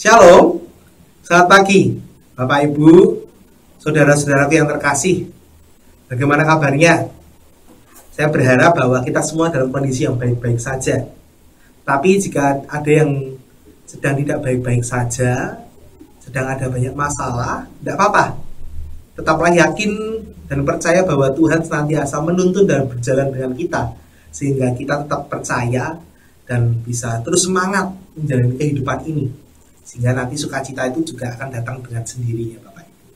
Shalom, selamat pagi Bapak Ibu, saudara-saudaraku yang terkasih. Bagaimana kabarnya? Saya berharap bahwa kita semua dalam kondisi yang baik-baik saja. Tapi jika ada yang sedang tidak baik-baik saja, sedang ada banyak masalah, tidak apa-apa. Tetaplah yakin dan percaya bahwa Tuhan senantiasa menuntun dan berjalan dengan kita, sehingga kita tetap percaya dan bisa terus semangat menjalani kehidupan ini. Sehingga nanti sukacita itu juga akan datang dengan sendirinya Bapak Ibu,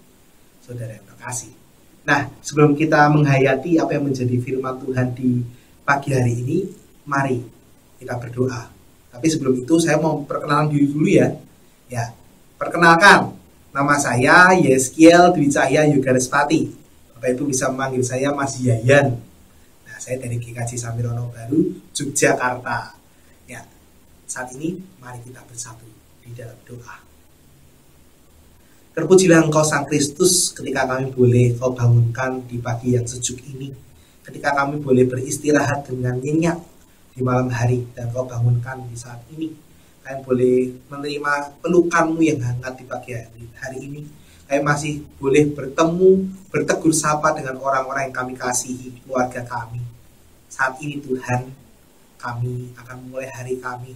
saudara yang terkasih. Nah, sebelum kita menghayati apa yang menjadi firman Tuhan di pagi hari ini, mari kita berdoa. Tapi sebelum itu saya mau perkenalan diri dulu ya. Ya, perkenalkan, nama saya Yeskiel Dwi Cahya Yogarespati. Bapak Ibu bisa memanggil saya Mas Yayan. Nah, saya dari GKJ Samirono Baru, Yogyakarta. Ya, saat ini mari kita bersatu di dalam doa. Terpujilah Engkau Sang Kristus ketika kami boleh Kau bangunkan di pagi yang sejuk ini, ketika kami boleh beristirahat dengan nyenyak di malam hari dan Kau bangunkan di saat ini. Kami boleh menerima pelukan-Mu yang hangat di pagi hari ini. Kami masih boleh bertemu, bertegur sapa dengan orang-orang yang kami kasihi, keluarga kami. Saat ini Tuhan, kami akan memulai hari kami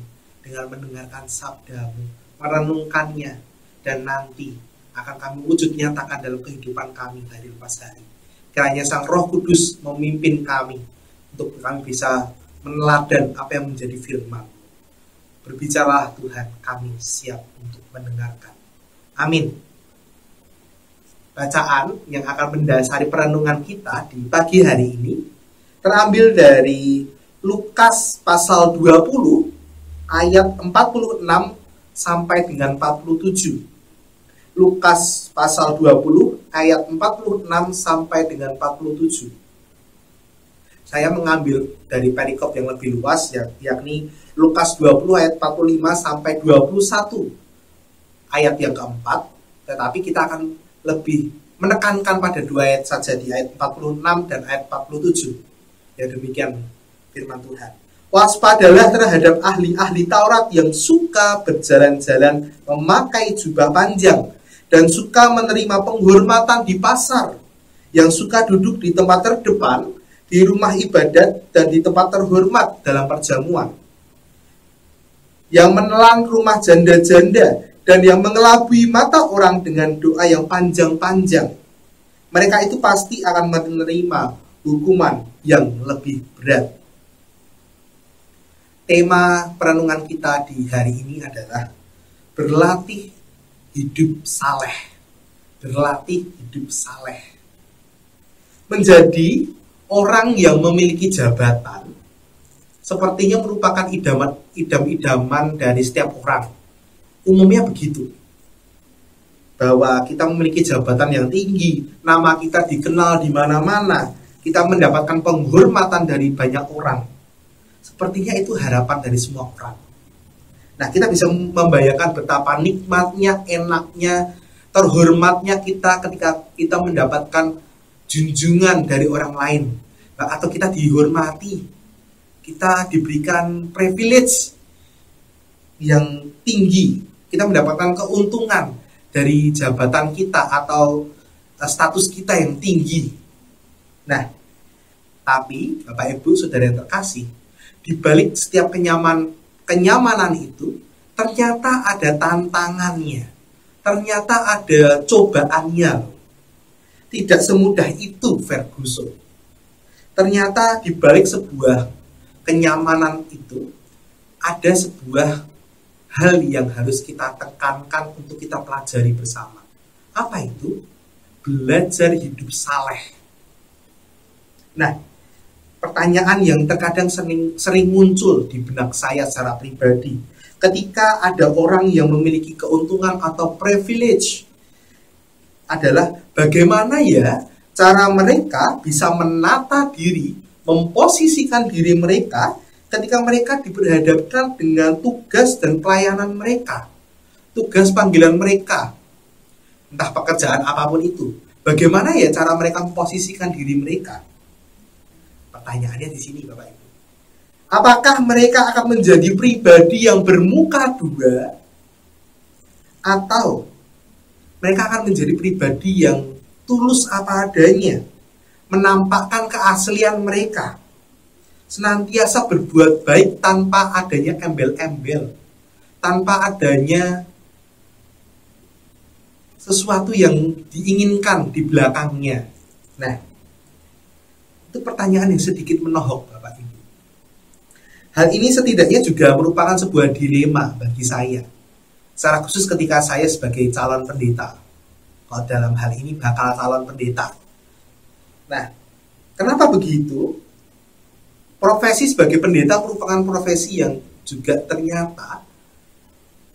dengan mendengarkan sabda-Mu, merenungkannya, dan nanti akan kami wujud nyatakan dalam kehidupan kami hari lepas hari. Kiranya Sang Roh Kudus memimpin kami untuk kami bisa meneladan apa yang menjadi firman. Berbicaralah Tuhan, kami siap untuk mendengarkan. Amin. Bacaan yang akan mendasari perenungan kita di pagi hari ini terambil dari Lukas pasal 20 ayat 46 sampai dengan 47. Lukas pasal 20 ayat 46 sampai dengan 47. Saya mengambil dari perikop yang lebih luas, yakni Lukas 20 ayat 45 sampai 21 ayat yang keempat. Tetapi kita akan lebih menekankan pada dua ayat saja, di ayat 46 dan ayat 47. Ya, demikian firman Tuhan. Waspadalah terhadap ahli-ahli Taurat yang suka berjalan-jalan memakai jubah panjang dan suka menerima penghormatan di pasar, yang suka duduk di tempat terdepan, di rumah ibadat, dan di tempat terhormat dalam perjamuan, yang menelan rumah janda-janda, dan yang mengelabui mata orang dengan doa yang panjang-panjang. Mereka itu pasti akan menerima hukuman yang lebih berat. Tema perenungan kita di hari ini adalah berlatih hidup saleh. Berlatih hidup saleh. Menjadi orang yang memiliki jabatan sepertinya merupakan idam-idaman dari setiap orang. Umumnya begitu. Bahwa kita memiliki jabatan yang tinggi, nama kita dikenal di mana-mana, kita mendapatkan penghormatan dari banyak orang. Sepertinya itu harapan dari semua orang. Nah, kita bisa membayangkan betapa nikmatnya, enaknya, terhormatnya kita ketika kita mendapatkan junjungan dari orang lain, atau kita dihormati, kita diberikan privilege yang tinggi, kita mendapatkan keuntungan dari jabatan kita atau status kita yang tinggi. Nah, tapi Bapak Ibu Saudara yang terkasih, di balik setiap kenyamanan itu, ternyata ada tantangannya. Ternyata ada cobaannya. Tidak semudah itu, Ferguson. Ternyata di balik sebuah kenyamanan itu, ada sebuah hal yang harus kita tekankan untuk kita pelajari bersama. Apa itu? Belajar hidup saleh. Nah, pertanyaan yang terkadang sering muncul di benak saya secara pribadi ketika ada orang yang memiliki keuntungan atau privilege adalah bagaimana ya cara mereka bisa menata diri, memposisikan diri mereka ketika mereka diperhadapkan dengan tugas dan pelayanan mereka, tugas panggilan mereka, entah pekerjaan apapun itu. Bagaimana ya cara mereka memposisikan diri mereka? Pertanyaannya di sini, Bapak Ibu. Apakah mereka akan menjadi pribadi yang bermuka dua atau mereka akan menjadi pribadi yang tulus apa adanya, menampakkan keaslian mereka, senantiasa berbuat baik tanpa adanya embel-embel, tanpa adanya sesuatu yang diinginkan di belakangnya. Nah, itu pertanyaan yang sedikit menohok, Bapak Ibu. Hal ini setidaknya juga merupakan sebuah dilema bagi saya, secara khusus ketika saya sebagai calon pendeta. Kalau dalam hal ini bakal calon pendeta. Nah, kenapa begitu? Profesi sebagai pendeta merupakan profesi yang juga ternyata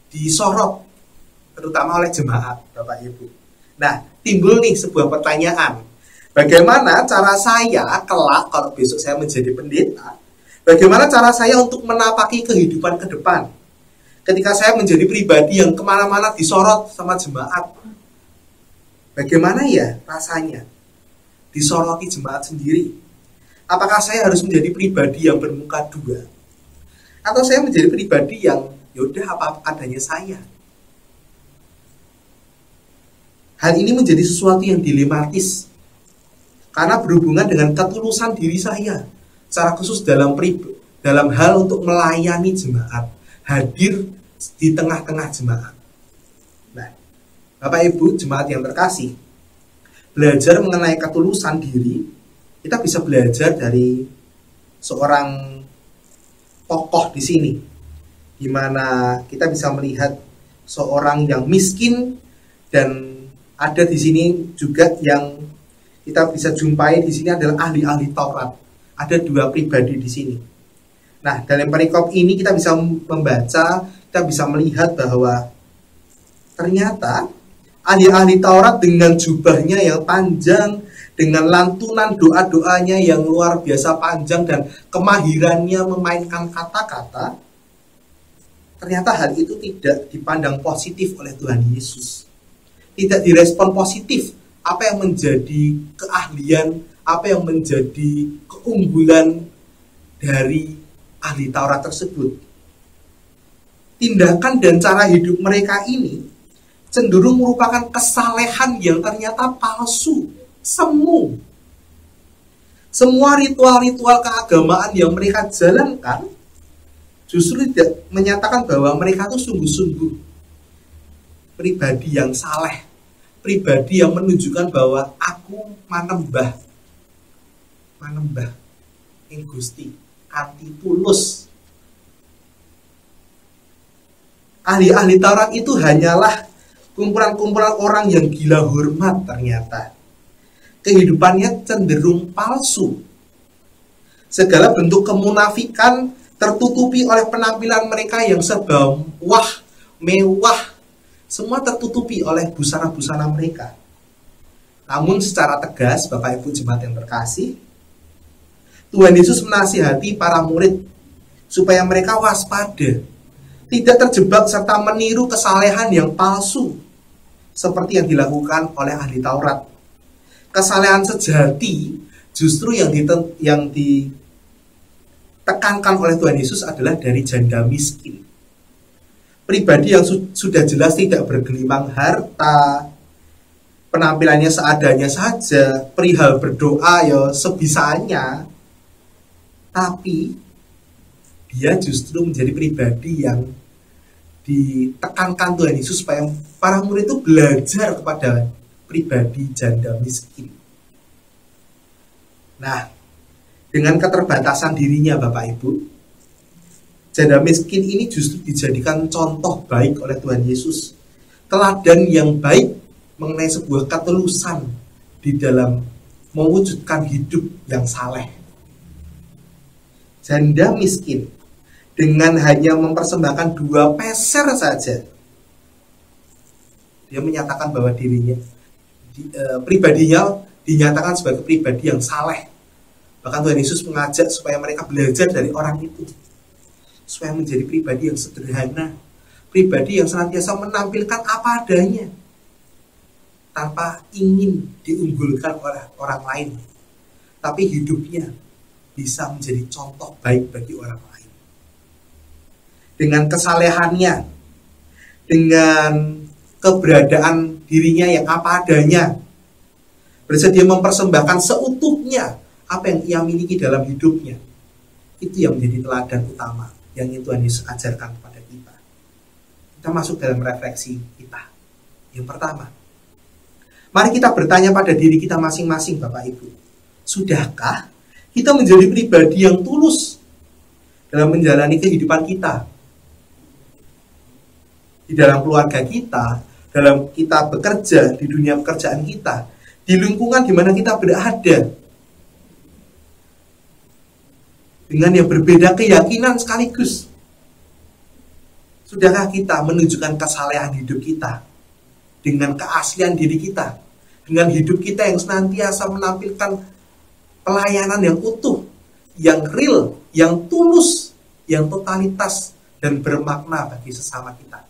disorot, terutama oleh jemaat, Bapak Ibu. Nah, timbul nih sebuah pertanyaan. Bagaimana cara saya kelak kalau besok saya menjadi pendeta? Bagaimana cara saya untuk menapaki kehidupan ke depan? Ketika saya menjadi pribadi yang kemana-mana disorot sama jemaat, bagaimana ya rasanya disoroti jemaat sendiri? Apakah saya harus menjadi pribadi yang bermuka dua? Atau saya menjadi pribadi yang yaudah apa adanya saya? Hal ini menjadi sesuatu yang dilematis karena berhubungan dengan ketulusan diri saya, secara khusus dalam hal untuk melayani jemaat, hadir di tengah-tengah jemaat. Nah, Bapak Ibu jemaat yang terkasih, belajar mengenai ketulusan diri, kita bisa belajar dari seorang tokoh di sini, di mana kita bisa melihat seorang yang miskin, dan ada di sini juga yang kita bisa jumpai di sini adalah ahli-ahli Taurat. Ada dua pribadi di sini. Nah, dalam perikop ini kita bisa membaca, kita bisa melihat bahwa ternyata ahli-ahli Taurat dengan jubahnya yang panjang, dengan lantunan doa-doanya yang luar biasa panjang, dan kemahirannya memainkan kata-kata, ternyata hal itu tidak dipandang positif oleh Tuhan Yesus. Tidak direspon positif apa yang menjadi keahlian, apa yang menjadi keunggulan dari ahli Taurat tersebut. Tindakan dan cara hidup mereka ini cenderung merupakan kesalehan yang ternyata palsu, semu. Semua ritual-ritual keagamaan yang mereka jalankan justru tidak menyatakan bahwa mereka itu sungguh-sungguh pribadi yang saleh, pribadi yang menunjukkan bahwa aku manembah ing Gusti kanthi tulus. Ahli-ahli Taurat itu hanyalah kumpulan-kumpulan orang yang gila hormat ternyata. Kehidupannya cenderung palsu. Segala bentuk kemunafikan tertutupi oleh penampilan mereka yang serba mewah. Semua tertutupi oleh busana-busana mereka. Namun secara tegas, Bapak Ibu jemaat yang terkasih, Tuhan Yesus menasihati para murid supaya mereka waspada, tidak terjebak serta meniru kesalehan yang palsu seperti yang dilakukan oleh ahli Taurat. Kesalehan sejati justru yang ditekankan oleh Tuhan Yesus adalah dari janda miskin. Pribadi yang sudah jelas tidak bergelimang harta, penampilannya seadanya saja, perihal berdoa ya sebisanya, tapi dia justru menjadi pribadi yang ditekankan Tuhan Yesus supaya para murid itu belajar kepada pribadi janda miskin. Nah, dengan keterbatasan dirinya Bapak Ibu, janda miskin ini justru dijadikan contoh baik oleh Tuhan Yesus, teladan yang baik mengenai sebuah ketulusan di dalam mewujudkan hidup yang saleh. Janda miskin dengan hanya mempersembahkan 2 peser saja, dia menyatakan bahwa pribadinya dinyatakan sebagai pribadi yang saleh. Bahkan Tuhan Yesus mengajak supaya mereka belajar dari orang itu, supaya menjadi pribadi yang sederhana, pribadi yang senantiasa menampilkan apa adanya, tanpa ingin diunggulkan oleh orang lain, tapi hidupnya bisa menjadi contoh baik bagi orang lain. Dengan kesalehannya, dengan keberadaan dirinya yang apa adanya, bersedia mempersembahkan seutuhnya apa yang ia miliki dalam hidupnya. Itu yang menjadi teladan utama yang Tuhan Yesus ajarkan kepada kita. Kita masuk dalam refleksi kita. Yang pertama, mari kita bertanya pada diri kita masing-masing, Bapak Ibu. Sudahkah kita menjadi pribadi yang tulus dalam menjalani kehidupan kita? Di dalam keluarga kita, dalam kita bekerja, di dunia pekerjaan kita, di lingkungan di mana kita berada, dengan yang berbeda keyakinan sekaligus. Sudahkah kita menunjukkan kesalehan hidup kita dengan keaslian diri kita, dengan hidup kita yang senantiasa menampilkan pelayanan yang utuh, yang real, yang tulus, yang totalitas dan bermakna bagi sesama kita?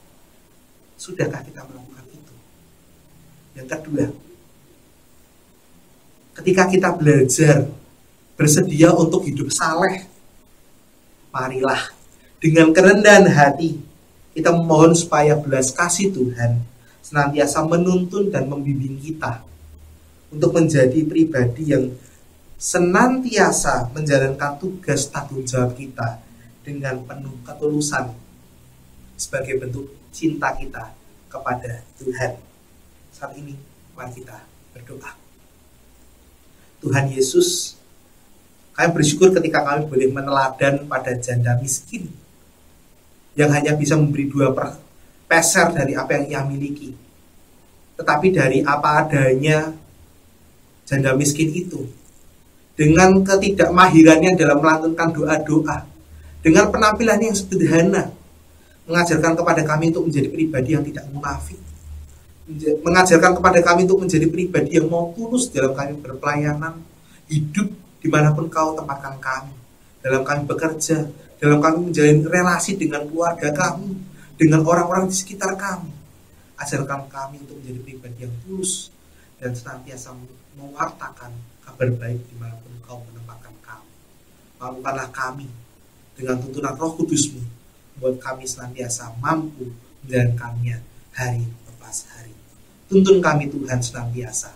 Sudahkah kita melakukan itu? Yang kedua, ketika kita belajar bersedia untuk hidup saleh, marilah dengan kerendahan hati kita memohon supaya belas kasih Tuhan senantiasa menuntun dan membimbing kita untuk menjadi pribadi yang senantiasa menjalankan tugas tanggung jawab kita dengan penuh ketulusan sebagai bentuk cinta kita kepada Tuhan. Saat ini mari kita berdoa. Tuhan Yesus, kami bersyukur ketika kami boleh meneladan pada janda miskin yang hanya bisa memberi 2 peser dari apa yang ia miliki. Tetapi dari apa adanya janda miskin itu, dengan ketidakmahirannya dalam melantunkan doa-doa, dengan penampilannya yang sederhana, mengajarkan kepada kami untuk menjadi pribadi yang tidak munafik, mengajarkan kepada kami untuk menjadi pribadi yang mau tulus dalam kami berpelayanan, hidup dimanapun kau tempatkan kami, dalam kami bekerja, dalam kami menjalin relasi dengan keluarga kami, dengan orang-orang di sekitar kami. Ajarkan kami untuk menjadi pribadi yang tulus dan senantiasa mewartakan kabar baik dimanapun kau menempatkan kami. Mampukanlah kami dengan tuntunan Roh Kudus-Mu, buat kami senantiasa mampu menjalankannya hari lepas hari. Tuntun kami Tuhan senantiasa.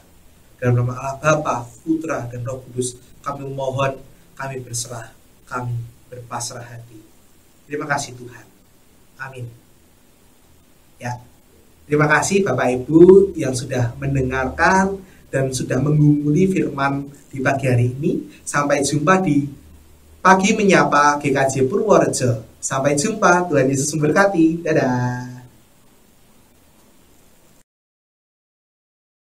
Dalam nama Allah Bapa, Putra, dan Roh Kudus, kami memohon, kami berserah, kami berpasrah hati. Terima kasih Tuhan. Amin. Ya, terima kasih Bapak Ibu yang sudah mendengarkan dan sudah menggumuli firman di pagi hari ini. Sampai jumpa di Pagi Menyapa GKJ Purworejo. Sampai jumpa, Tuhan Yesus memberkati. Dadah.